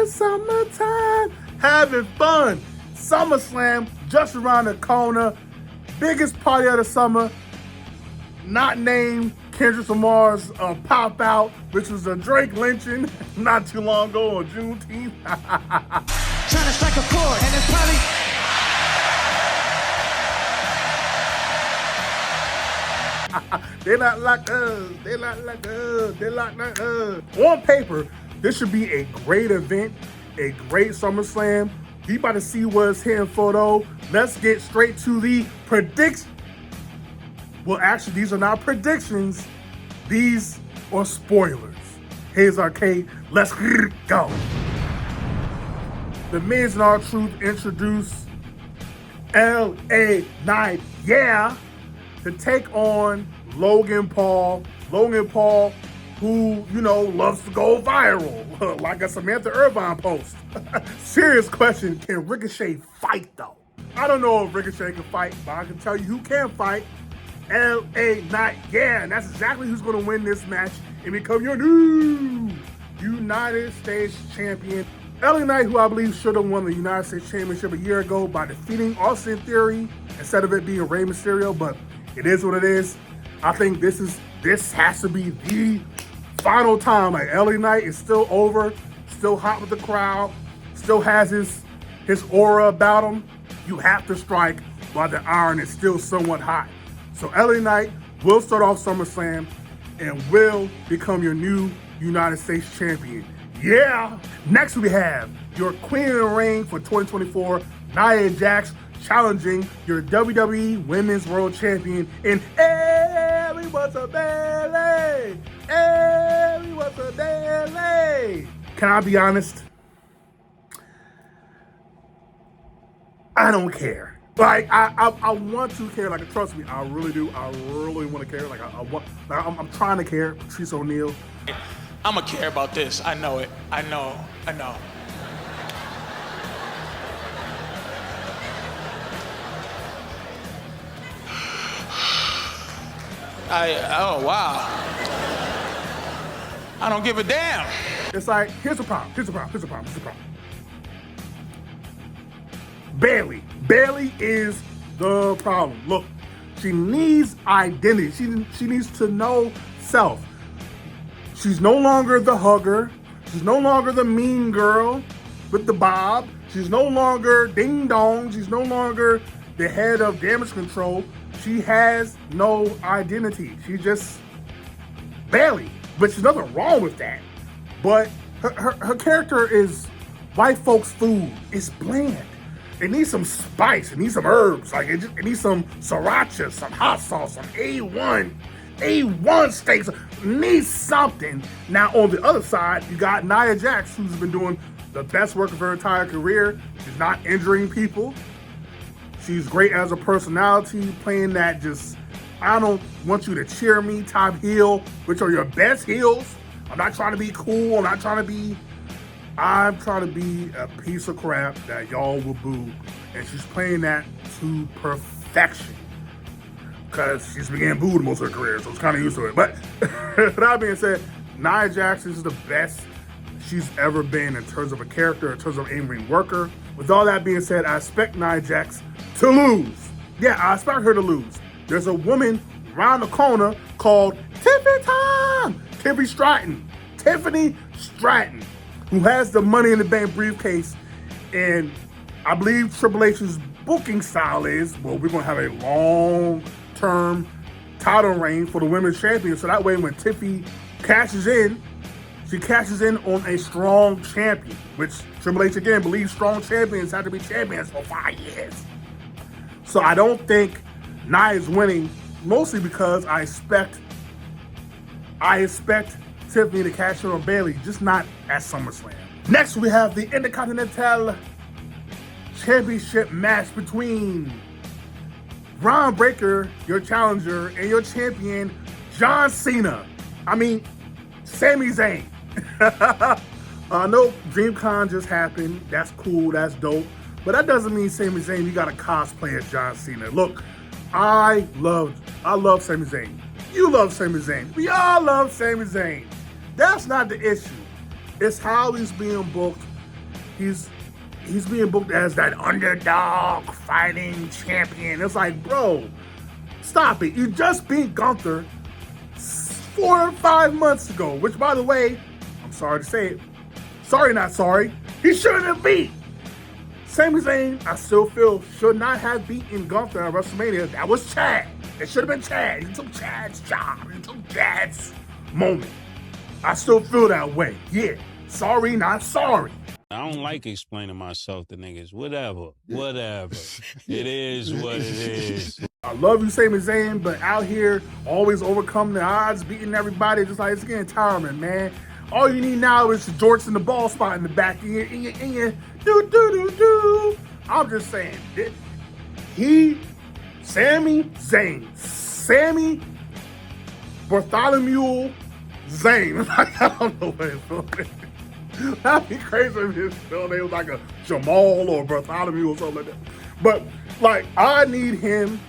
Summertime. Having fun. Summerslam just around the corner. Biggest party of the summer. Not named Kendrick Lamar's Pop Out, which was a Drake lynching not too long ago on Juneteenth. Trying to strike a chord, and it's probably... They not like us. They not like us. They not like us. On paper, this should be a great event, a great SummerSlam. We about to see what's hitting for though. Let's get straight to the predictions. Well, actually, these are not predictions. These are spoilers. Here's Arcade. Let's go. The Miz and R-Truth introduce L.A. Knight, to take on Logan Paul. Logan Paul, who, loves to go viral, like a Samantha Irvine post. Serious question, can Ricochet fight though? I don't know if Ricochet can fight, but I can tell you who can fight. L.A. Knight, and that's exactly who's gonna win this match and become your new United States champion. L.A. Knight, who I believe should have won the United States Championship a year ago by defeating Austin Theory instead of it being Rey Mysterio, but it is what it is. I think this has to be the final time. Like, L.A. Knight is still over, still hot with the crowd, still has his aura about him. You have to strike while the iron is still somewhat hot. So L.A. Knight will start off SummerSlam and will become your new United States champion. Yeah! Next we have your Queen of the Ring for 2024, Nia Jax, challenging your WWE Women's World Champion in Everyone's a Belly! Everyone's a Belly! Can I be honest? I don't care. Like, I want to care. Like, trust me, I really do. I really want to care. Like, I'm trying to care. Patrice O'Neal. I'ma care about this. I know it. I know. Oh wow. I don't give a damn. It's like, here's the problem. Bayley is the problem. Look, she needs identity. She needs to know self. She's no longer the hugger. She's no longer the mean girl with the bob. She's no longer ding dong. She's no longer the head of damage control. She has no identity. She's just Bayley, but there's nothing wrong with that. But her character is white folks' food. It's bland. It needs some spice. It needs some herbs. Like, it needs some sriracha, some hot sauce, some A1 steaks. It needs something. Now, on the other side, you got Nia Jax, who's been doing the best work of her entire career. She's not injuring people. She's great as a personality, playing that just, I don't want you to cheer me type heel, which are your best heels. I'm not trying to be cool. I'm trying to be a piece of crap that y'all will boo. And she's playing that to perfection. Because she's been getting booed most of her career, so it's kind of used to it. But that being said, Nia Jax is the best she's ever been in terms of a character, in terms of in-ring worker. With all that being said, I expect Nia Jax to lose. Yeah, I expect her to lose. There's a woman around the corner called Tiffany Stratton, who has the Money in the Bank briefcase, and I believe Triple H's booking style is, well, we're gonna have a long-term title reign for the women's champion, so that way when Tiffy cashes in, she cashes in on a strong champion, which Triple H again believes strong champions have to be champions for 5 years. So I don't think Nia is winning, mostly because I expect Tiffany to cash in on Bayley, just not at SummerSlam. Next, we have the Intercontinental Championship match between Braun Breaker, your challenger, and your champion, John Cena. Sami Zayn. I know DreamCon just happened. That's cool. That's dope. But that doesn't mean Sami Zayn, you got to cosplay as John Cena. Look, I love Sami Zayn. You love Sami Zayn. We all love Sami Zayn. That's not the issue. It's how he's being booked. He's being booked as that underdog fighting champion. It's like, bro, stop it. You just beat Gunther 4 or 5 months ago, which, by the way, I'm sorry to say it. Sorry, not sorry. He shouldn't have beat. Sami Zayn, I still feel, should not have beaten Gunther at WrestleMania. That was Chad. It should have been Chad. He took Chad's job. He took Chad's moment. I still feel that way. Yeah. Sorry, not sorry. I don't like explaining myself to niggas. Whatever. It is what it is. I love you, Sami Zayn, but out here, always overcoming the odds, beating everybody, just like, it's getting tiring, man. All you need now is the jorts and the ball spot in the back. Do. I'm just saying, Sami Zayn, Sammy Bartholomew Zayn. I don't know what his full name. That'd be crazy if his full name was like a Jamal or Bartholomew or something like that. But like, I need him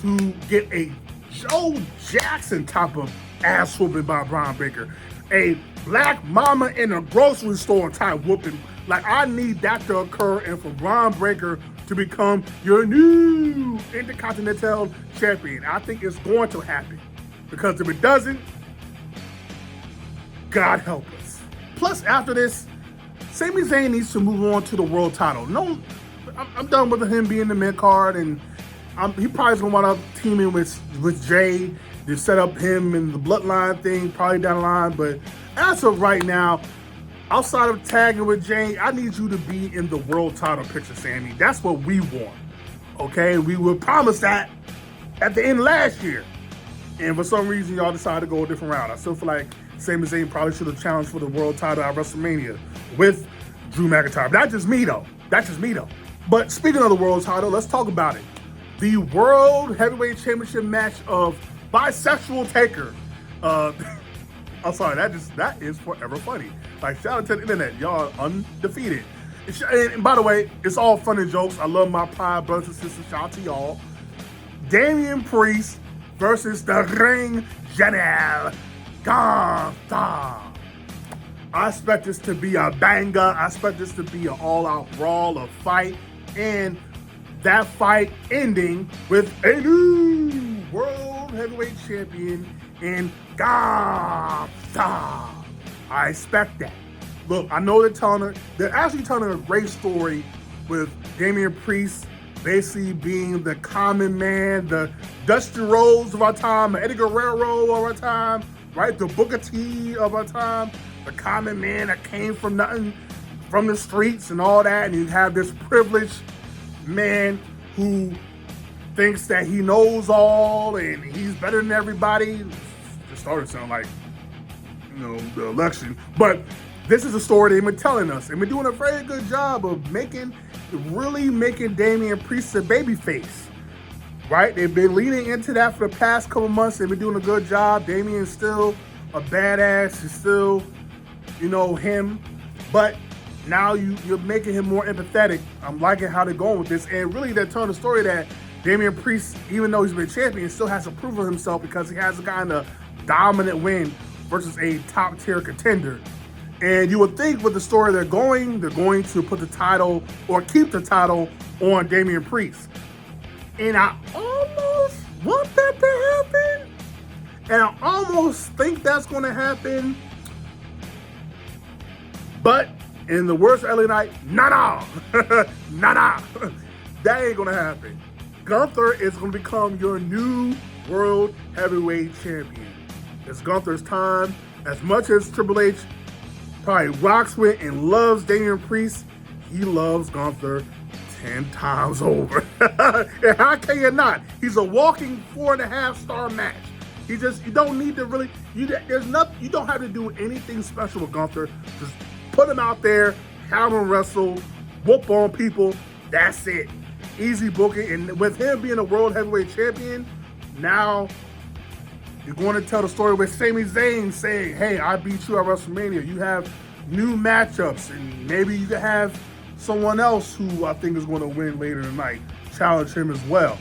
to get a Joe Jackson type of ass whooping by Brian Baker, a black mama in a grocery store type whooping. Like, I need that to occur, and for Brian Breaker to become your new Intercontinental Champion. I think it's going to happen, because if it doesn't, God help us. Plus, after this, Sami Zayn needs to move on to the world title. No, I'm done with him being the mid card, and he probably is going to wind up teaming with Jay to set up him and the bloodline thing probably down the line. But as of right now, outside of tagging with Jay, I need you to be in the world title picture, Sammy. That's what we want. Okay? We were promised that at the end of last year. And for some reason, y'all decided to go a different route. I still feel like Sami Zayn probably should have challenged for the world title at WrestleMania with Drew McIntyre. But that's just me, though. But speaking of the world title, let's talk about it. The World Heavyweight Championship match of Bisexual Taker. I'm sorry, that is forever funny. Like, shout out to the internet. Y'all are undefeated. And by the way, it's all fun and jokes. I love my pride brothers and sisters. Shout out to y'all. Damian Priest versus the Ring General Gunther. I expect this to be a banger. I expect this to be an all-out brawl, a fight, and that fight ending with a new World Heavyweight Champion in Gunther. I expect that. Look, I know they're actually telling a great story with Damian Priest basically being the common man, the Dusty Rhodes of our time, the Eddie Guerrero of our time, right? The Booker T of our time, the common man that came from nothing, from the streets and all that, and you have this privileged man who thinks that he knows all and he's better than everybody. It started to sound like, the election. But this is a story they've been telling us, and we're doing a very good job of really making Damian Priest a babyface, right? They've been leaning into that for the past couple months. They've been doing a good job. Damian's still a badass. He's still, him. But now you're making him more empathetic. I'm liking how they're going with this. And really, they're telling the story that Damian Priest, even though he's been champion, still has to prove of himself because he has a kind of dominant win versus a top-tier contender. And you would think with the story they're going to put the title or keep the title on Damian Priest. And I almost want that to happen. And I almost think that's going to happen. But in the words of LA Knight, nah. That ain't going to happen. Gunther is going to become your new World Heavyweight Champion. It's Gunther's time. As much as Triple H probably rocks with and loves Damian Priest, he loves Gunther 10 times over. And how can you not? He's a walking 4.5-star match. You don't need to really, you don't have to do anything special with Gunther. Just put him out there, have him wrestle, whoop on people. That's it. Easy booking. And with him being a World Heavyweight Champion, now you're going to tell the story with Sami Zayn saying, hey, I beat you at WrestleMania. You have new matchups, and maybe you can have someone else who I think is going to win later tonight challenge him as well.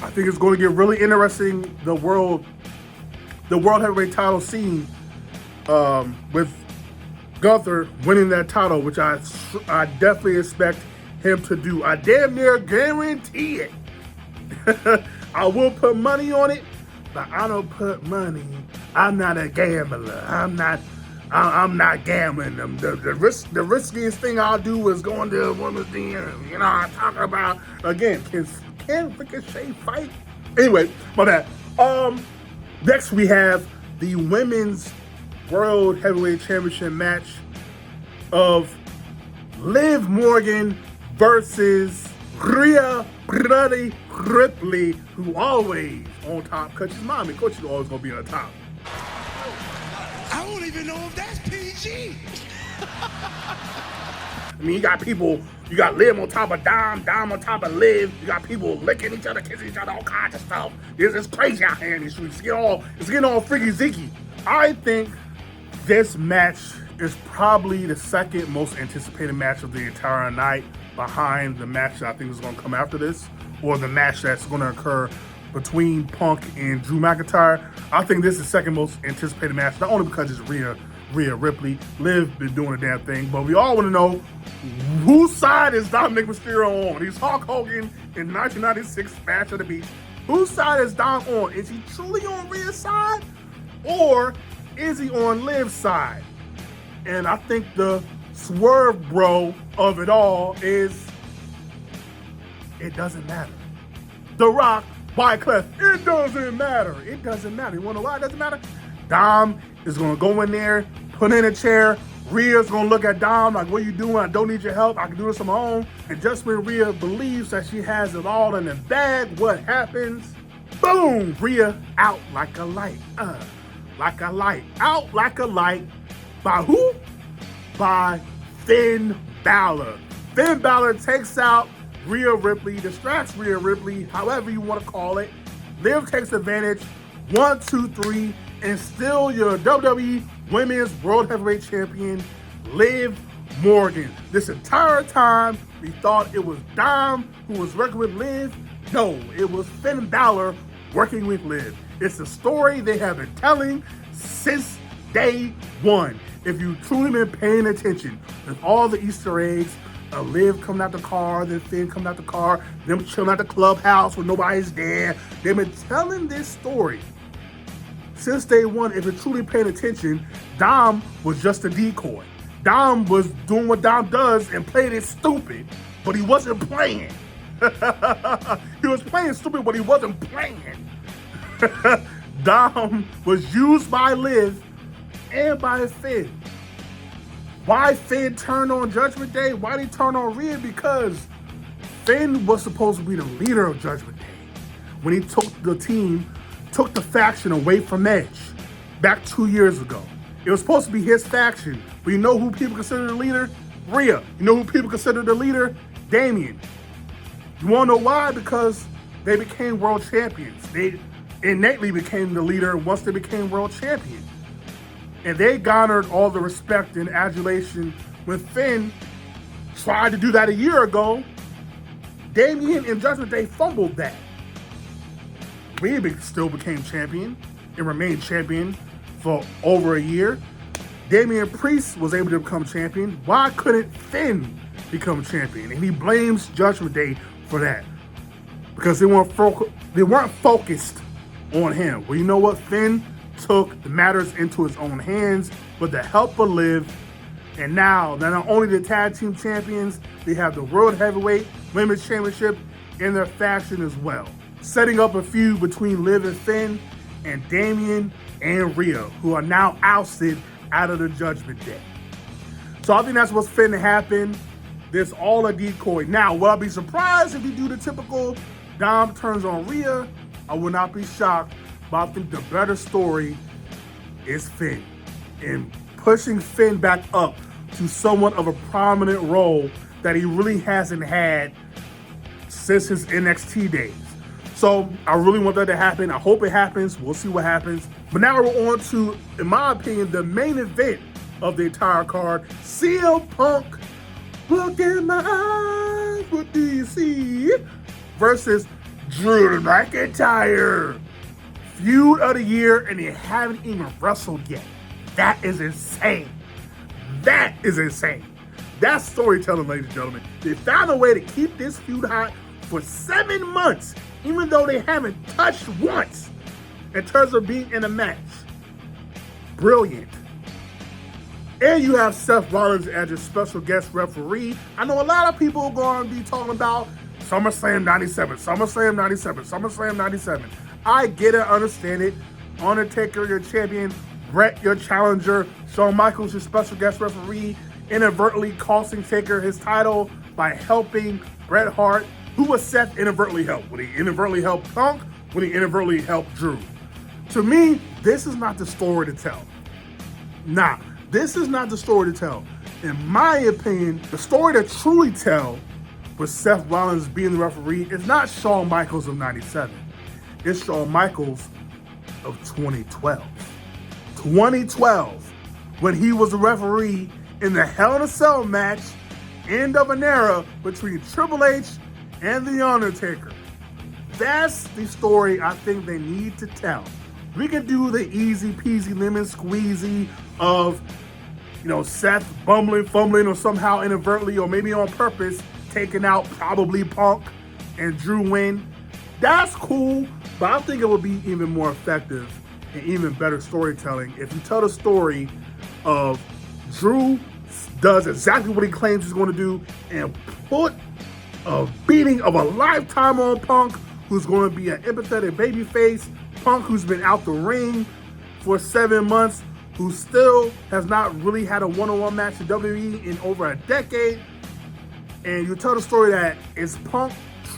I think it's going to get really interesting, the world heavyweight title scene with Gunther winning that title, which I definitely expect him to do. I damn near guarantee it. I will put money on it, but I don't put money. I'm not a gambler. I'm not gambling. The riskiest thing I'll do is going to a women's DM. You know, I'm talking about, again, can Ricochet fight? Anyway, my bad. Next we have the women's World Heavyweight Championship match of Liv Morgan versus Rhea Bloody Ripley, who always on top, because she's mommy. Of course she's always going to be on top. I don't even know if that's PG. I mean, you got Liv on top of Dom on top of Liv. You got people licking each other, kissing each other, all kinds of stuff. It's crazy out here in these streets. It's getting all freaky zicky. I think this match is probably the second most anticipated match of the entire night, behind the match that I think is going to come after this, or the match that's going to occur between Punk and Drew McIntyre. I think this is the second most anticipated match, not only because it's Rhea Ripley. Liv been doing a damn thing, but we all want to know, whose side is Dominic Mysterio on? He's Hulk Hogan in 1996 Bash at the Beach. Whose side is Dom on? Is he truly on Rhea's side, or is he on Liv's side? And I think the swerve bro of it all is, it doesn't matter. The Rock, Wyclef, it doesn't matter. It doesn't matter. You wanna know why it doesn't matter? Dom is gonna go in there, put in a chair. Rhea's gonna look at Dom like, what are you doing? I don't need your help. I can do this on my own. And just when Rhea believes that she has it all in the bag, what happens? Boom! Rhea out like a light. Like a light. Out like a light. By who? By Finn Balor. Finn Balor takes out Rhea Ripley, distracts Rhea Ripley, however you want to call it. Liv takes advantage. 1, 2, 3, and still your WWE Women's World Heavyweight Champion, Liv Morgan. This entire time, we thought it was Dom who was working with Liv. No, it was Finn Balor working with Liv. It's a story they have been telling since day one. If you've truly been paying attention, with all the Easter eggs, Liv coming out the car, then Finn coming out the car, them chilling at the clubhouse when nobody's there. They've been telling this story since day one. If you're truly paying attention, Dom was just a decoy. Dom was doing what Dom does and played it stupid, but he wasn't playing. He was playing stupid, but he wasn't playing. Dom was used by Liv and by Finn. Why Finn turned on Judgment Day? Why did he turn on Rhea? Because Finn was supposed to be the leader of Judgment Day when he took the faction away from Edge back 2 years ago. It was supposed to be his faction, but you know who people consider the leader? Rhea. You know who people consider the leader? Damian. You want to know why? Because they became world champions. They innately became the leader once they became world champion. And they garnered all the respect and adulation when Finn tried to do that a year ago. Damian and Judgment Day fumbled that. Rhea still became champion and remained champion for over a year. Damian Priest was able to become champion. Why couldn't Finn become champion? And he blames Judgment Day for that, because they weren't focused on him. Well, you know what? Finn took the matters into his own hands with the help of Liv, and now they're not only the tag team champions, they have the World Heavyweight Women's Championship in their faction as well, setting up a feud between Liv and Finn and Damian and Rhea, who are now ousted out of the Judgment Day. So I think that's what's finna happen. This all a decoy. Now, will I be surprised if you do the typical Dom turns on Rhea? I would not be shocked. But I think the better story is Finn, and pushing Finn back up to somewhat of a prominent role that he really hasn't had since his NXT days. So I really want that to happen. I hope it happens. We'll see what happens. But now we're on to, in my opinion, the main event of the entire card. CM Punk, look in my eyes, what do you see? Versus Drew McIntyre. Feud of the year, and they haven't even wrestled yet. That is insane. That is insane. That's storytelling, ladies and gentlemen. They found a way to keep this feud hot for 7 months, even though they haven't touched once in terms of being in a match. Brilliant. And you have Seth Rollins as your special guest referee. I know a lot of people are going to be talking about SummerSlam 97, SummerSlam 97, SummerSlam 97. I get it, understand it. Undertaker, your champion. Brett, your challenger. Shawn Michaels, your special guest referee. Inadvertently costing Taker his title by helping Bret Hart. Who was Seth inadvertently help? Would he inadvertently help Punk? Would he inadvertently help Drew? To me, this is not the story to tell. Nah, this is not the story to tell. In my opinion, the story to truly tell with Seth Rollins being the referee is not Shawn Michaels of 97. It's Shawn Michaels of 2012. 2012, when he was a referee in the Hell in a Cell match, end of an era between Triple H and The Undertaker. That's the story I think they need to tell. We could do the easy peasy lemon squeezy of, Seth fumbling or somehow inadvertently or maybe on purpose taking out probably Punk and Drew win. That's cool, but I think it would be even more effective and even better storytelling if you tell the story of Drew does exactly what he claims he's going to do and put a beating of a lifetime on Punk, who's going to be an empathetic babyface. Punk, who's been out the ring for 7 months, who still has not really had a one-on-one match in WWE in over a decade. And you tell the story that, is Punk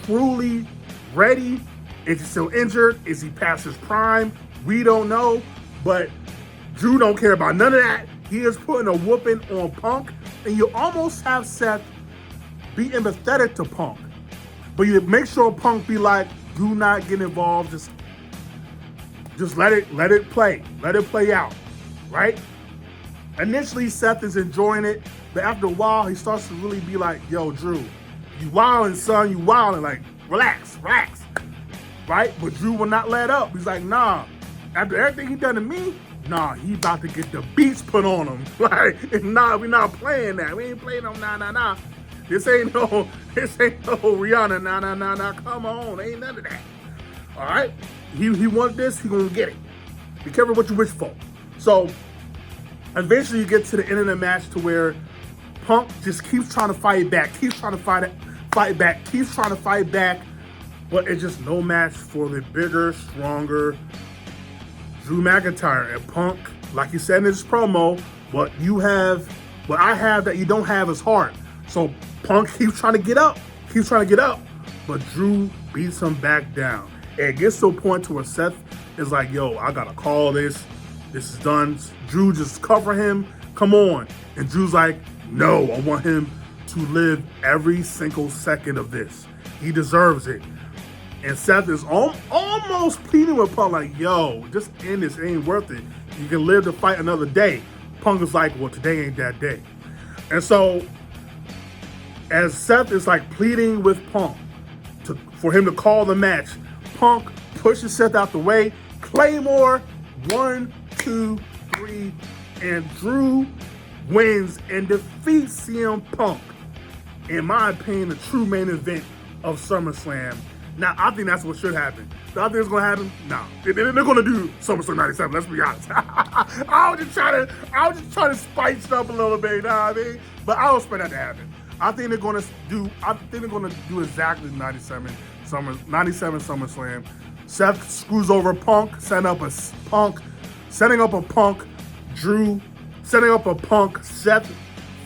truly ready? Is he still injured? Is he past his prime? We don't know, but Drew don't care about none of that. He is putting a whooping on Punk, and you almost have Seth be empathetic to Punk, but you make sure Punk be like, do not get involved, just let it play out, right? Initially, Seth is enjoying it, but after a while, he starts to really be like, yo, Drew, you wildin', son, you wildin', like, relax, right? But Drew will not let up. He's like, nah, after everything he done to me, nah, he about to get the beats put on him. Like, nah, we not playing that. We ain't playing no nah. This ain't no Rihanna, nah. Come on, ain't none of that. All right? He want this, he gonna get it. Be careful what you wish for. So, eventually you get to the end of the match to where Punk just keeps trying to fight back, but it's just no match for the bigger, stronger Drew McIntyre. And Punk, like he said in his promo, what I have that you don't have is heart. So Punk keeps trying to get up, but Drew beats him back down. And it gets to a point to where Seth is like, yo, I gotta call this. This is done. Drew, just cover him. Come on. And Drew's like, no, I want him to live every single second of this. He deserves it. And Seth is almost pleading with Punk like, yo, just end this. It ain't worth it. You can live to fight another day. Punk is like, well, today ain't that day. And so, as Seth is like pleading with Punk for him to call the match, Punk pushes Seth out the way. Claymore, 1, 2, 3, and Drew wins and defeats CM Punk. In my opinion, the true main event of SummerSlam. Now, I think that's what should happen. Do I think it's gonna happen? No. They're gonna do SummerSlam 97, let's be honest. I was just trying to spice it up a little bit, you know what I mean? But I don't expect that to happen. I think they're gonna do exactly 97 SummerSlam. Seth screws over Punk, setting up a Punk Seth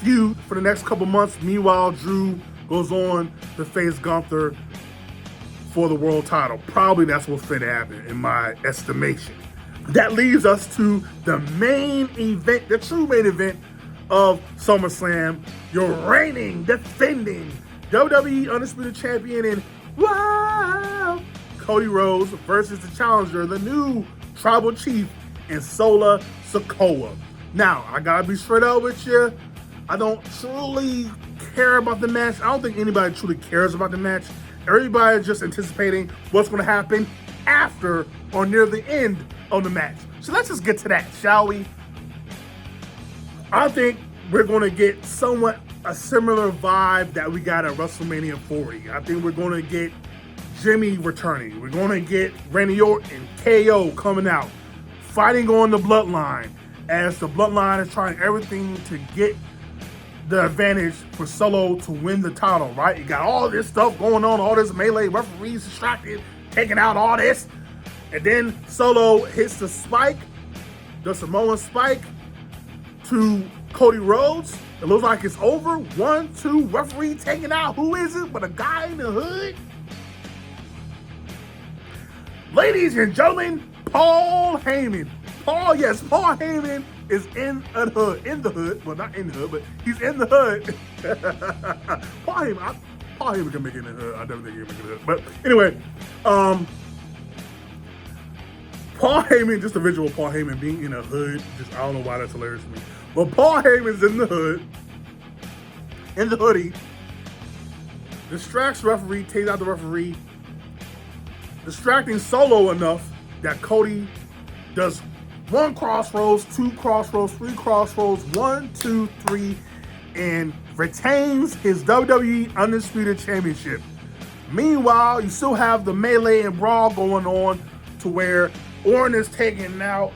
feud for the next couple months. Meanwhile, Drew goes on to face Gunther for the world title. Probably that's what's going to happen in my estimation. That leads us to the main event, the true main event of SummerSlam. Your reigning, defending WWE Undisputed Champion and wow, Cody Rhodes versus the challenger, the new Tribal Chief, and Sola Sikoa. Now, I gotta be straight up with you. I don't truly care about the match. I don't think anybody truly cares about the match. Everybody's just anticipating what's going to happen after or near the end of the match. So let's just get to that, shall we? I think we're going to get somewhat a similar vibe that we got at WrestleMania 40. I think we're going to get Jimmy returning. We're going to get Randy Orton, KO coming out, fighting on the Bloodline, as the Bloodline is trying everything to get the advantage for Solo to win the title, right? You got all this stuff going on, all this melee, referees distracted, taking out all this. And then Solo hits the spike, the Samoan spike, to Cody Rhodes. It looks like it's over. 1, 2, referee taking out. Who is it but a guy in the hood? Ladies and gentlemen, Paul Heyman. Paul Heyman is in the hood. Well, not in the hood, but he's in the hood. Paul Heyman can make it in the hood. I definitely think he can make it in the hood. But anyway, Paul Heyman, just the visual of Paul Heyman being in a hood, I don't know why that's hilarious to me. But Paul Heyman's in the hood, in the hoodie, distracts referee, takes out the referee, distracting Solo enough that Cody does 1 crossroads, 2 crossroads, 3 crossroads, 1, 2, 3, and retains his WWE Undisputed Championship. Meanwhile, you still have the melee and brawl going on to where Orton is taken out,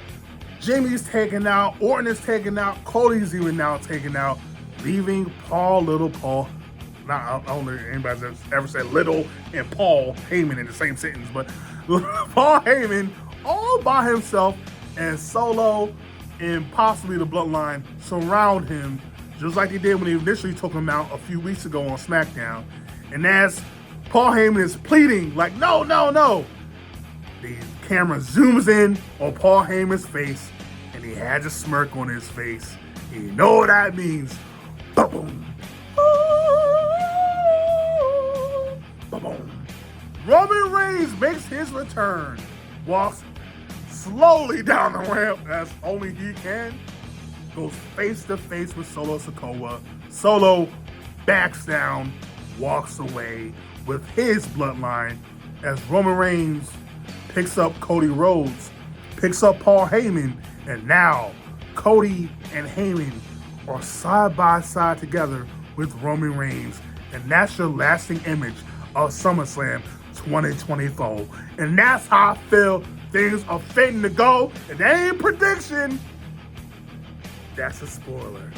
Jimmy's taken out, Orton is taken out, Cody's even now taken out, leaving Little Paul. I don't know if anybody's ever said Little and Paul Heyman in the same sentence, but Paul Heyman all by himself, and Solo and possibly the Bloodline surround him, just like they did when they initially took him out a few weeks ago on SmackDown. And as Paul Heyman is pleading, like, no, the camera zooms in on Paul Heyman's face, and he has a smirk on his face. And you know what that means. Ba-boom. Ba-boom. Roman Reigns makes his return, walks slowly down the ramp as only he can, goes face to face with Solo Sikoa. Solo backs down, walks away with his Bloodline as Roman Reigns picks up Cody Rhodes, picks up Paul Heyman, and now Cody and Heyman are side by side together with Roman Reigns, and that's your lasting image of SummerSlam 2024. And that's how I feel things are fitting to go. And that ain't a prediction, that's a spoiler.